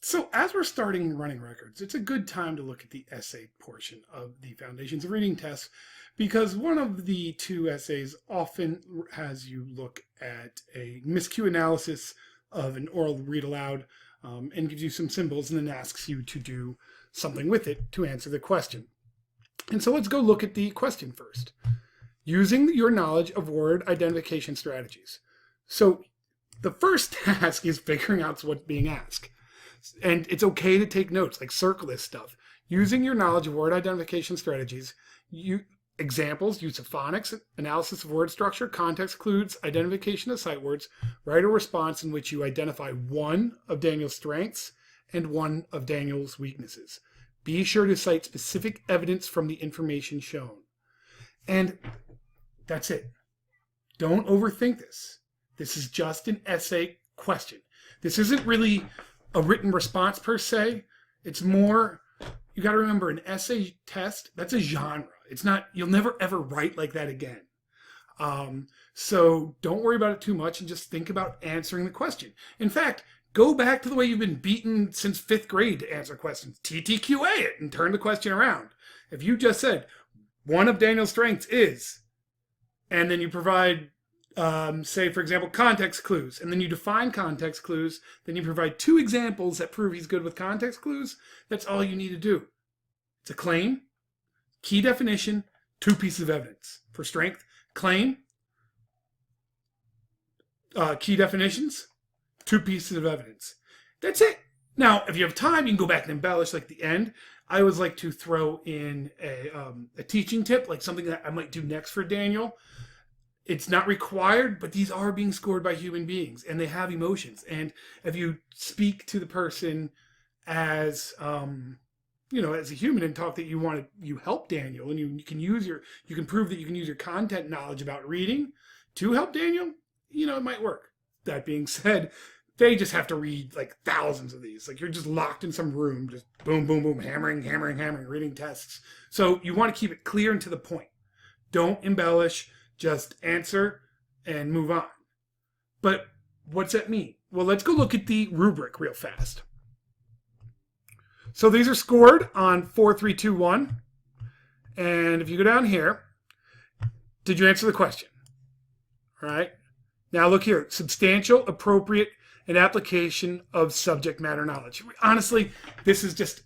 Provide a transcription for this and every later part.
So as we're starting running records, it's a good time to look at the essay portion of the Foundations of Reading test because one of the two essays often has you look at a miscue analysis of an oral read aloud and gives you some symbols and then asks you to do something with it to answer the question. And so let's go look at the question first. Using your knowledge of word identification strategies. So the first task is figuring out what's being asked. And it's okay to take notes, like circle this stuff. Using your knowledge of word identification strategies, examples, use of phonics, analysis of word structure, context clues, identification of sight words, write a response in which you identify one of Daniel's strengths and one of Daniel's weaknesses. Be sure to cite specific evidence from the information shown. And that's it. Don't overthink this. This is just an essay question. This isn't really a written response per se. It's more, you got to remember, an essay test, that's a genre. It's not, you'll never ever write like that again. So don't worry about it too much and just think about answering the question. In fact, go back to the way you've been beaten since 5th grade to answer questions. TTQA it and turn the question around. If you just said, one of Daniel's strengths is, and then you provide say, for example, context clues, and then you define context clues, then you provide 2 examples that prove he's good with context clues, that's all you need to do. It's a claim, key definition, 2 pieces of evidence. For strength, claim, key definitions, 2 pieces of evidence. That's it. Now, if you have time, you can go back and embellish like the end. I always like to throw in a teaching tip, like something that I might do next for Daniel. It's not required, but these are being scored by human beings, and they have emotions. And if you speak to the person as, as a human and talk that you help Daniel, and you can prove that you can use your content knowledge about reading to help Daniel, it might work. That being said, they just have to read like thousands of these. Like you're just locked in some room, just boom, boom, boom, hammering, reading tests. So you want to keep it clear and to the point. Don't embellish. Just answer and move on. But what's that mean? Well, let's go look at the rubric real fast. So these are scored on 4, 3, 2, 1. And if you go down here, did you answer the question? All right. Now look here. Substantial, appropriate, and application of subject matter knowledge. Honestly, this is just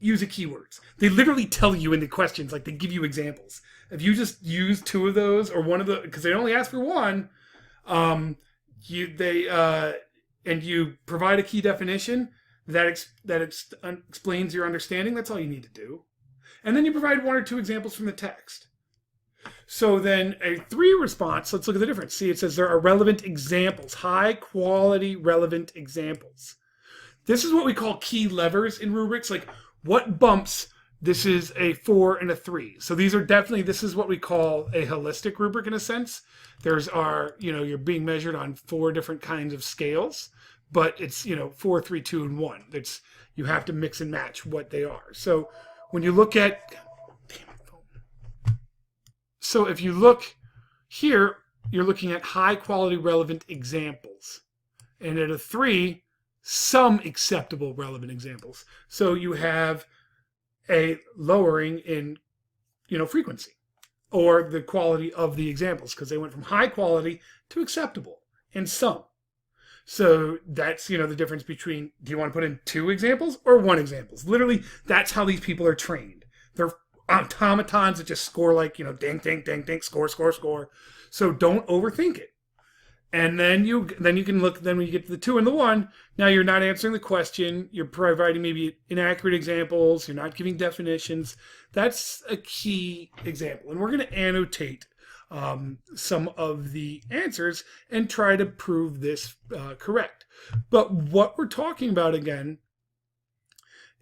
use of keywords. They literally tell you in the questions, like they give you examples. If you just use 2 of those or one of the, because they only ask for one, and you provide a key definition that explains your understanding. That's all you need to do, and then you provide 1 or 2 examples from the text. So then a 3 response. Let's look at the difference. See, it says there are relevant examples, high quality relevant examples. This is what we call key levers in rubrics, like what bumps. This is a 4 and a 3. So these are definitely, this is what we call a holistic rubric in a sense. You're being measured on 4 different kinds of scales, but it's, 4, 3, 2, and 1. You have to mix and match what they are. So when you look at, so if you look here, you're looking at high quality relevant examples. And at a 3, some acceptable relevant examples. So you have a lowering in, frequency or the quality of the examples because they went from high quality to acceptable in some. So that's, the difference between, do you want to put in 2 examples or 1 examples? Literally, that's how these people are trained. They're automatons that just score like, ding, ding, ding, ding, score, score, score. So don't overthink it. And then you can look, then when you get to the 2 and the 1, now you're not answering the question, you're providing maybe inaccurate examples, you're not giving definitions. That's a key example. And we're going to annotate some of the answers and try to prove this correct. But what we're talking about again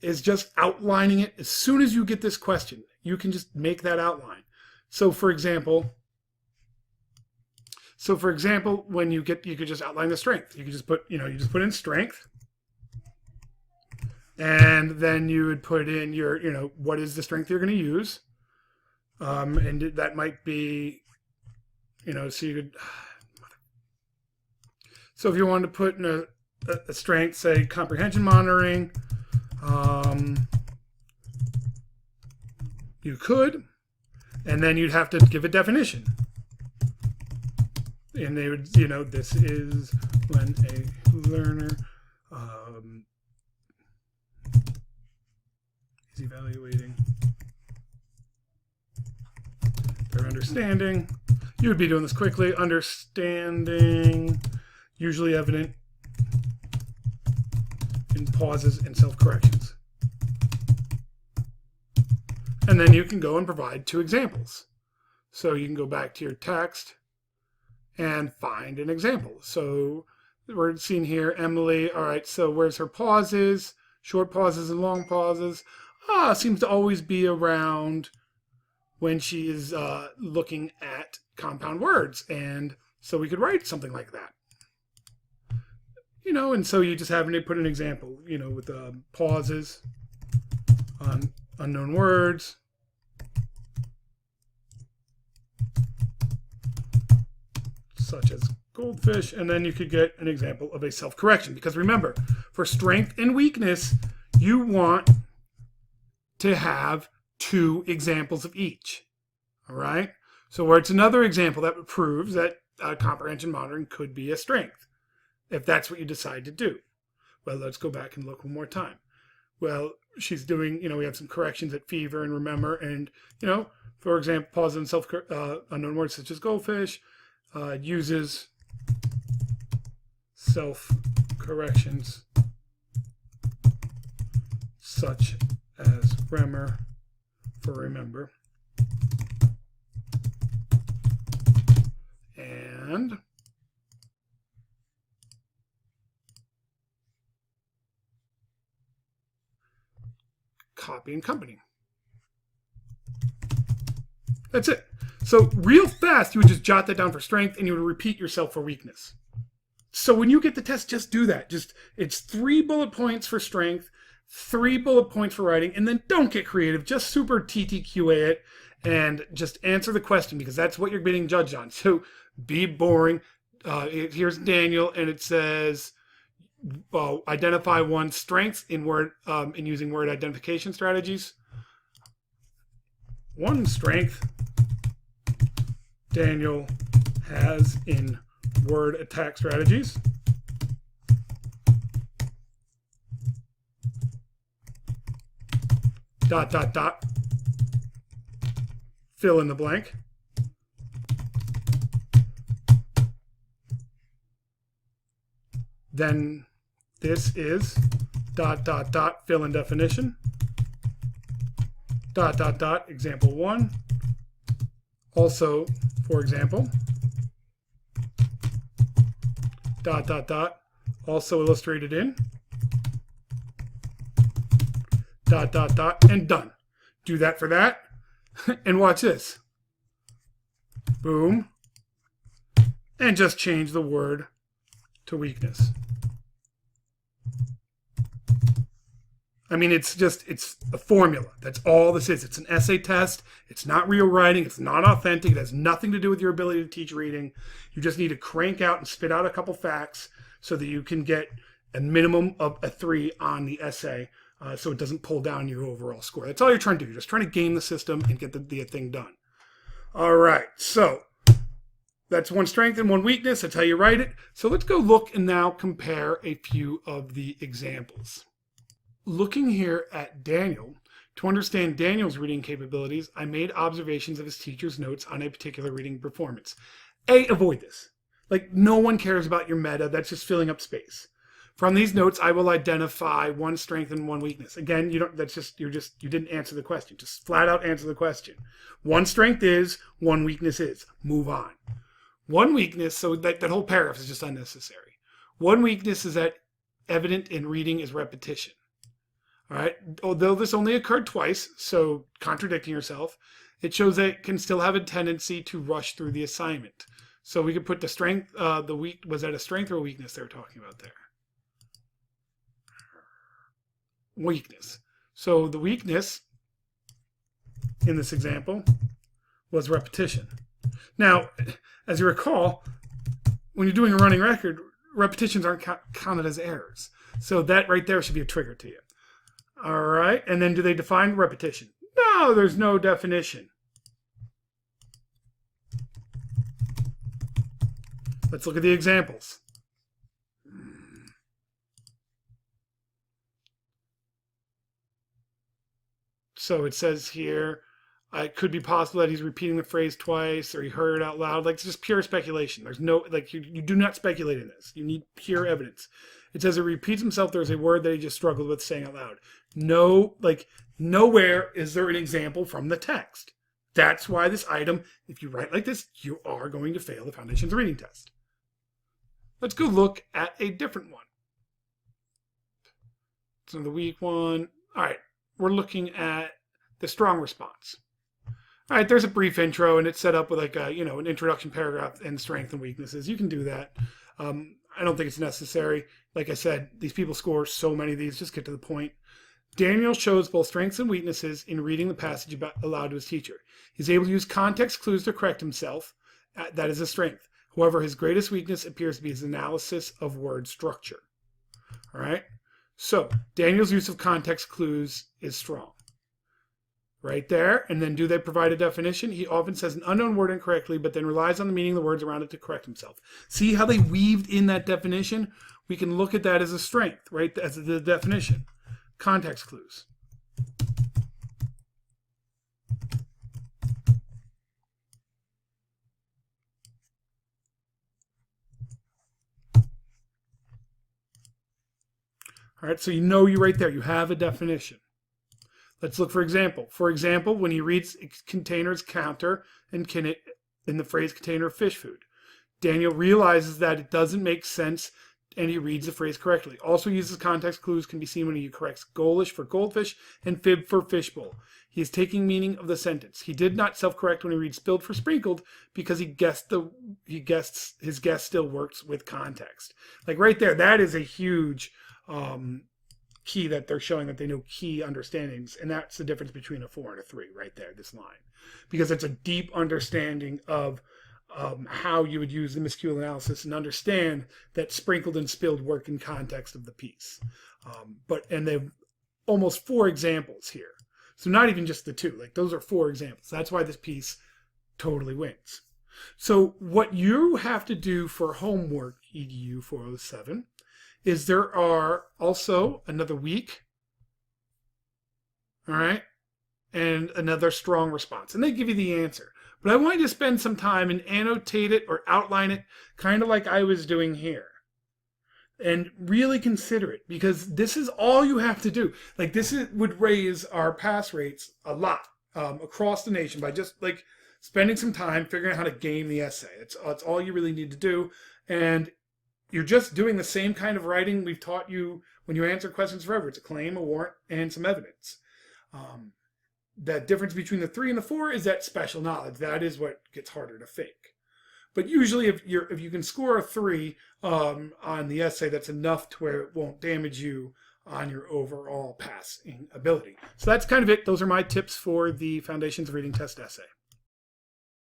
is just outlining it. As soon as you get this question, you can just make that outline. So for example, when you could just outline the strength. You could just put, put in strength. And then you would put in your, what is the strength you're going to use. And that might be, so you could, so if you wanted to put in a strength, say comprehension monitoring, you could, and then you'd have to give a definition. And they would, this is when a learner is evaluating their understanding. You would be doing this quickly. Understanding, usually evident in pauses and self-corrections. And then you can go and provide 2 examples. So you can go back to your text and find an example. So we're seeing here, Emily, all right, so where's her pauses, short pauses and long pauses? Seems to always be around when she is looking at compound words. And so we could write something like that. And so you just have to put an example, with pauses on unknown words. Such as goldfish, and then you could get an example of a self-correction. Because remember, for strength and weakness, you want to have 2 examples of each. All right? So where it's another example that proves that comprehension monitoring could be a strength, if that's what you decide to do. Well, let's go back and look one more time. Well, she's doing, we have some corrections at fever and remember, and, for example, pause and unknown words such as goldfish, uses self-corrections such as remember for remember, and copy and company. That's it. So real fast, you would just jot that down for strength and you would repeat yourself for weakness. So when you get the test, just do that. It's 3 bullet points for strength, 3 bullet points for writing, and then don't get creative. Just super TTQA it and just answer the question because that's what you're being judged on. So be boring. Here's Daniel, and it says, identify 1 strengths in using word identification strategies. 1 strength Daniel has in word attack strategies. Dot, dot, dot. Fill in the blank. Then this is dot, dot, dot, fill in definition. Dot, dot, dot, example 1. Also, for example, dot, dot, dot, also illustrated in, dot, dot, dot, and done. Do that for that, and watch this. Boom. And just change the word to weakness. I mean, it's a formula. That's all this is. It's an essay test. It's not real writing. It's not authentic. It has nothing to do with your ability to teach reading. You just need to crank out and spit out a couple facts so that you can get a minimum of a 3 on the essay so it doesn't pull down your overall score. That's all you're trying to do. You're just trying to game the system and get the thing done. All right, so that's 1 strength and 1 weakness. That's how you write it. So let's go look and now compare a few of the examples. Looking here at Daniel, to understand Daniel's reading capabilities, I made observations of his teacher's notes on a particular reading performance. Avoid this. No one cares about your meta. That's just filling up space. From these notes, I will identify 1 strength and 1 weakness. Again, you didn't answer the question. Just flat out answer the question. 1 strength is, 1 weakness is. Move on. 1 weakness, so that whole paragraph is just unnecessary. 1 weakness is that evident in reading is repetition. All right, although this only occurred twice, so contradicting yourself, it shows that it can still have a tendency to rush through the assignment. So we could put the strength, was that a strength or a weakness they were talking about there? Weakness. So the weakness in this example was repetition. Now, as you recall, when you're doing a running record, repetitions aren't counted as errors. So that right there should be a trigger to you. All right, and then do they define repetition? No, there's no definition. Let's look at the examples. So it says here, it could be possible that he's repeating the phrase twice, or he heard it out loud. Like, it's just pure speculation. There's no, like, you do not speculate in this. You need pure evidence. It says it repeats himself. There's a word that he just struggled with saying out loud. No, like, nowhere is there an example from the text. That's why this item, if you write like this, you are going to fail the Foundations Reading Test. Let's go look at a different one. So the weak one. All right, we're looking at the strong response. All right, there's a brief intro, and it's set up with like a, an introduction paragraph and strengths and weaknesses. You can do that. I don't think it's necessary. Like I said, these people score so many of these. Just get to the point. Daniel shows both strengths and weaknesses in reading the passage aloud to his teacher. He's able to use context clues to correct himself. That is a strength. However, his greatest weakness appears to be his analysis of word structure. All right? So, Daniel's use of context clues is strong. Right there. And then do they provide a definition? He often says an unknown word incorrectly, but then relies on the meaning of the words around it to correct himself. See how they weaved in that definition? We can look at that as a strength, right? As the definition. Context clues. All right, so you right there. You have a definition. Let's look for example. For example, when he reads containers counter and in the phrase container of fish food, Daniel realizes that it doesn't make sense and he reads the phrase correctly. Also uses context clues can be seen when he corrects goalish for goldfish and fib for fishbowl. He is taking meaning of the sentence. He did not self-correct when he reads spilled for sprinkled because his guess still works with context. Like right there, that is a huge key that they're showing that they know key understandings, and that's the difference between a 4 and a 3 right there, this line, because it's a deep understanding of how you would use the MSQ analysis and understand that sprinkled and spilled work in context of the piece. And they've almost 4 examples here, so not even just the 2, like those are 4 examples. That's why this piece totally wins. So what you have to do for homework, EDU 407, is there are also another weak, all right, and another strong response. And they give you the answer. But I want you to spend some time and annotate it or outline it, kind of like I was doing here. And really consider it, because this is all you have to do. Like would raise our pass rates a lot across the nation by just like spending some time figuring out how to game the essay. It's all you really need to do. And you're just doing the same kind of writing we've taught you when you answer questions forever. It's a claim, a warrant, and some evidence. The difference between the 3 and the 4 is that special knowledge. That is what gets harder to fake. But usually if you can score a 3 on the essay, that's enough to where it won't damage you on your overall passing ability. So that's kind of it. Those are my tips for the Foundations of Reading Test essay.